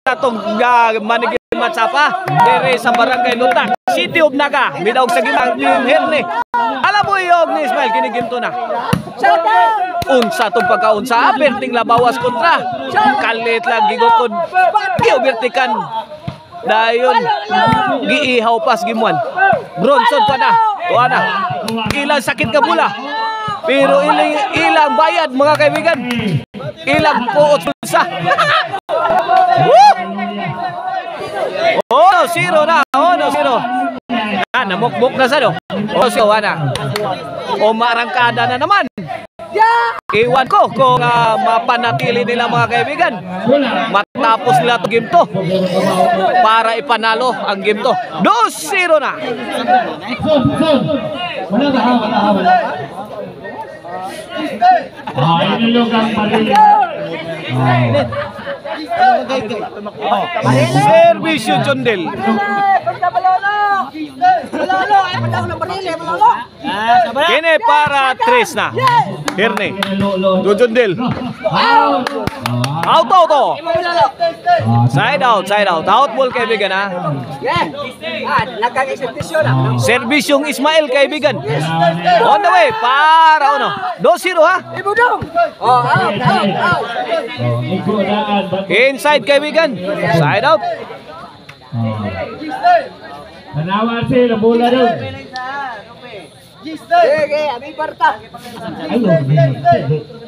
atong manigil matsapa dere sa barangay Lutak, City of Naga, midawg sa gimang Herne. Alam mo yung ni Ismael kinigimto na. Unsa tong pagkaunsa aperting labawas kontra. Kalit lang gigukod. Giubertikan. Dayon giihaw pas gimuan. Bronson pa na. Tuana. Ilang sakit ka bula. Pero ilang bayad mga kaibigan. Ilang puot sa. Oh, zero na. Oh, no, zero. Namukbuk na sa do. Oh, so ana. O marangkada na naman. Iwan ko kung mapanatili nila mga kaibigan. Matapos nila to game to para ipanalo ang game to. 2-0 na. Servisyo Jondel. Kini para 3 na. Herne. Jondel. Out. Side out. Out ball kaibigan ha. Serbisyong Ismael kaibigan. On the way para ano. 2-0 ha. Inside kaibigan. Side out. Nanawan sila bola doon.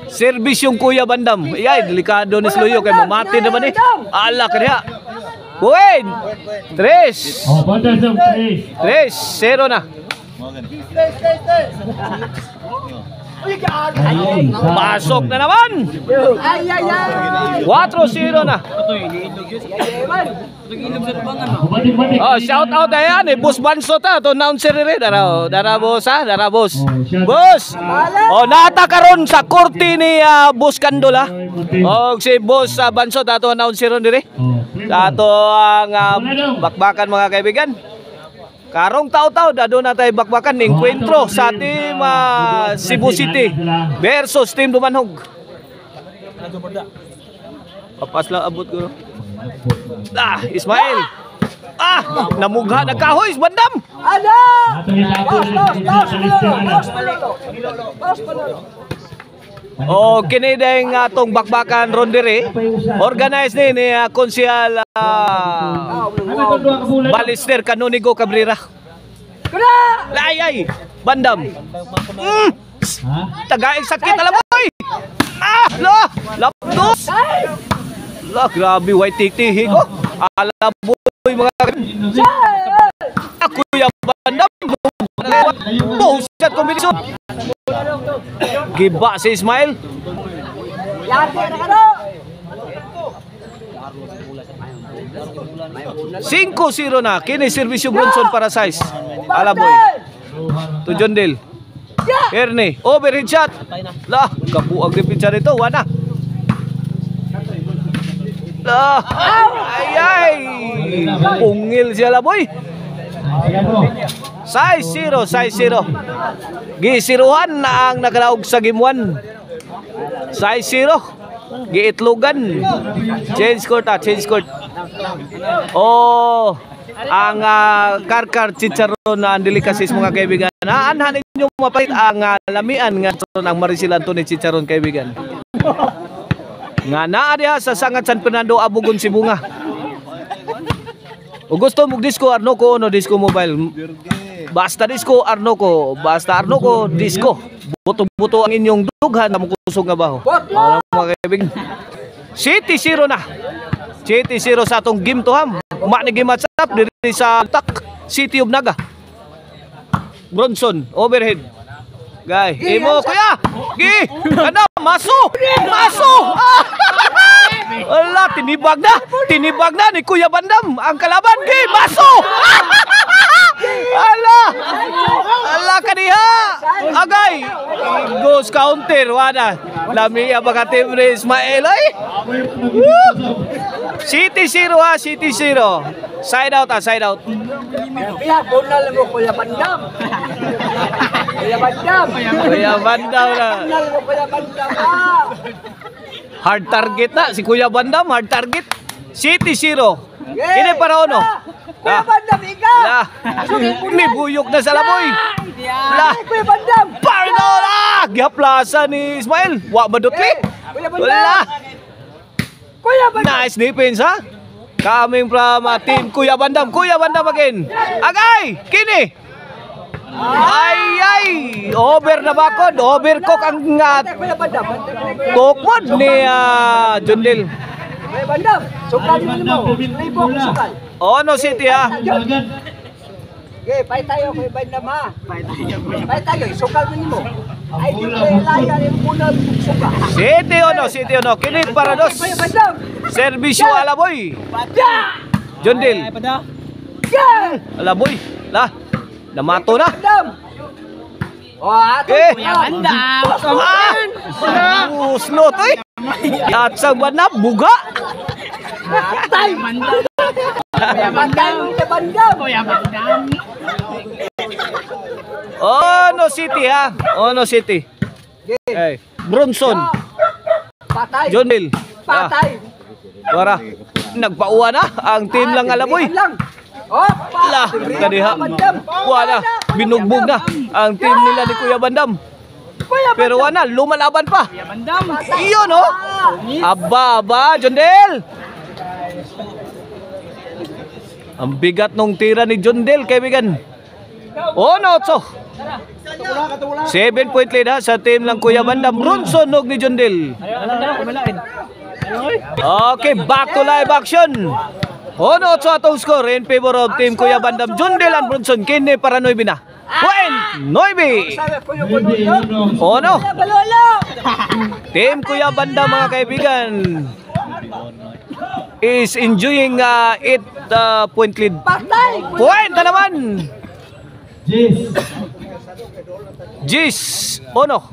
Serbisyong Kuya Bandam. Ay, delikado ni Sluyo kay mamati naman eh. Ala kaya. Buin. 3. Oh, banda sa 3-0 na. Pasok na naman. 4-0 na. Oh, shout out ayan eh, Boss Banso ta, to announcer rin. Dara boss ha, dara boss. Boss. Oh, nata karon sa korte ni Boss Kandol ha. Oh, si Boss Banso ta to announcer rin dire. Sa ato ang bakbakan mga kaibigan. Karong tao-tao dado na tayo bakbakan ng encuentro sa team Cebu City versus team Dumanhog. Papas lang abot ko. Ismael. Namugha na kahoy Bandam. O kinideng atong bakbakan rondere organized ni Konsyal Balister Canonigo Cabrera. Layay Bandam. Tagaing sakit alam boy. Lapdos. Grabe white tiktihi ko. Alam boy mga Kuya Bandam. Set kombinasyon. Giba si Ismael. 5-0 na. Kini servisyo Bronson para size. Alaboy. To Jondel. Herne. Overhead shot. Kabuang dipinsa nito. Wana. Ay. Pungil siya Alaboy. 6-0. Gisiruhan na ang nakalaog sa game 1. 6-0. Giitlugan. Change court. Oh, ang Karkar Chicharon na andilikasis mga kaibigan. Anhanin nyo mapait ang lamian nga ang Marisilan to ni Chicharon kaibigan. Nga naa diha sa Sangat San Fernando Abugon Sibunga. O gusto mo disco Arnoco no disco mobile. Basta disco Arnoco, disco. Buto-buto ang inyong dughan na kusog nga baho. Mga kaibigan. City 0 na. City 0 sa atong game to ham. Manigi match up diri sa Tak City of Naga. Bronson overhead. Guy, imo kuya. Gi, kada maso. Wala, tinibag na ni Kuya Bandam ang kalaban. Gi, maso. Ala kaniha. Agay. Goes counter wala. Lami ang mga team ni Ismael ay. City 0 ha, City 0. Side out. Kaya bonal mo Kuya Bandam. Kuya Bandam na. Hard target na si Kuya Bandam, hard target. City 0. Kini para ono. Kuya Bandam, ikaw! La. Nibuyok na sa laboy. La. Kuya Bandam! Parinola! Gihaplasa ni Ismael. Wa madutli. Kuya Bandam! Wala. Kuya Bandam! Nice defense ha. Coming from team Kuya Bandam. Kuya Bandam again. Agay! Kini. Ay! Over na bakod. Overcook ang Kuya Bandam! tukmod ni Jundil. Kuya Bandam! Sukal mo mo! Libok sukal! Ono City ha. Okay, pay tayo Kuya Bandam ha! Pay tayo! Sukal mo mo! Ay di ko ilaya yung muna sukal! City ono. Kini para dos. Kuya Bandam! Servisyo Alaboy. Jundil. Alaboy. La. Namato na. Bandam! Oh, ato! Eh. Kuya Bandam! Slot eh. At sa banap buga. Tay! Kuya Bandam! Kuya Bandam! Kuya Bandam! Ono City ha. Ono City. Eh, Bronson. Patay! Jundil. Patay! Wara. Nagpauwa na ang team lang Alaboy. Oh, La, kadiha. Wala, binugbog na ang team nila ni Kuya Bandam. Pero wala, lumalaban pa. Iyon oh. Aba, Jundel. Ang bigat nung tira ni Jundel, kaibigan. Oh, no, so. 7 point lead ha sa team lang Kuya Bandam. Bronson og ni Jundel. Okay, back to live action. Ono sa atong score in favor of team Kuya Bandam. Jundel and Bronson. Kini para Noybe na. Noybe. Ono. Team Kuya Bandam mga kaibigan is enjoying 8 point lead. Point na naman. Jis. Ono.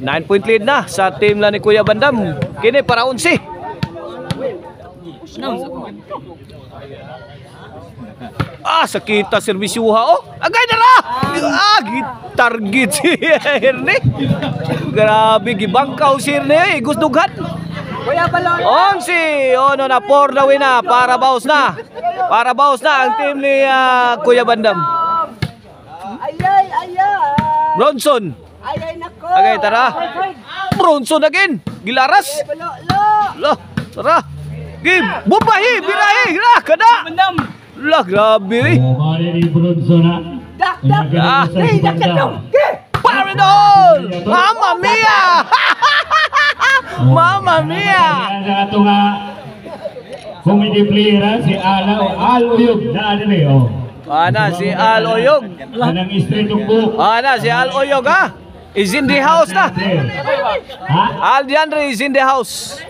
9 point lead na sa team lang ni Kuya Bandam. Kini para 11. Sakita serbisyuha oh. Agay na ra. Target si Erne. Grabe gibangkaw si Erne, gusdughan. Onsi, ono na 4 na win na para baus na. Para baus na ang team ni Kuya Bandam. Bronson. Agay tara. Bronson again. Gilaras. Lah, tara. Gib, bubahi, birahi, lah, kada. Lah, grabe. Mari ni Bronson na. Paradol! Mamma mia! Mamma mia! Sa ato nga comedy player si Al Oyog na ano oh. Ana si Al Oyog. Kanang straight ng buhok. Ana si Al Oyog ha. Is in the house na. Ha? Al Diandre is in the house.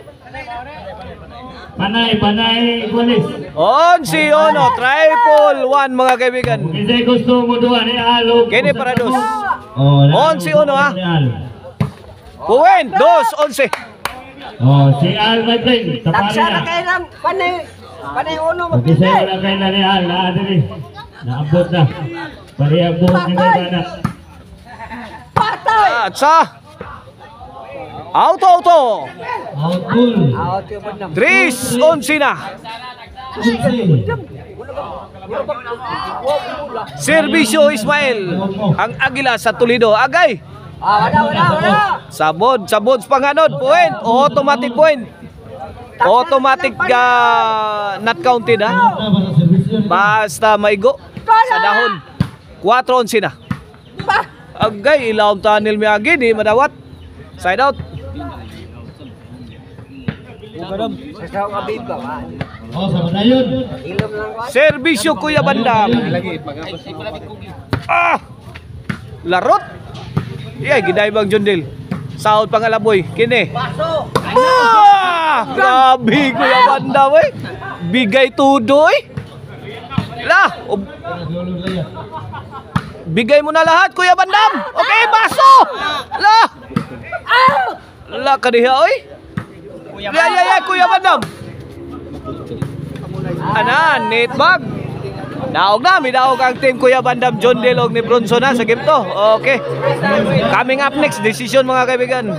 Panay Guanes. Si ono, triple 1 mga kaibigan. Kasi gusto mo doon ni Alo. Kini para dos. Si ono ha. Point, 2, 11. Si Al my friend. Taksa na kayo lang, panay uno Kasi wala kayo na ni Al. Naabot na. Pari ang buhok ni Nagana. Patay! At sa auto. Outgoal. 3-11 na. Servisyo Ismael. Ang Agila sa Toledo. Agay. Wala. Sabod panganod. Point. Automatic point. Automatic not counted ha. Basta maigo sa dahon. 4-11 na. Agay, ilaw tunnel miyagi. Di madawat. Side out. Sama na yun. Servisyo Kuya Bandam. Larot. Giday bang Jundil. Sahod pang Alaboy. Kini. Grabe Kuya Bandam eh. Bigay tudo eh. Bigay mo na lahat Kuya Bandam. Okay, baso. Kadiha oy. Kuya Bandam. Net bag. Daog ang team Kuya Bandam, Jundil og ni Bronson na sa game to. Okay. Coming up next, decision mga kaibigan.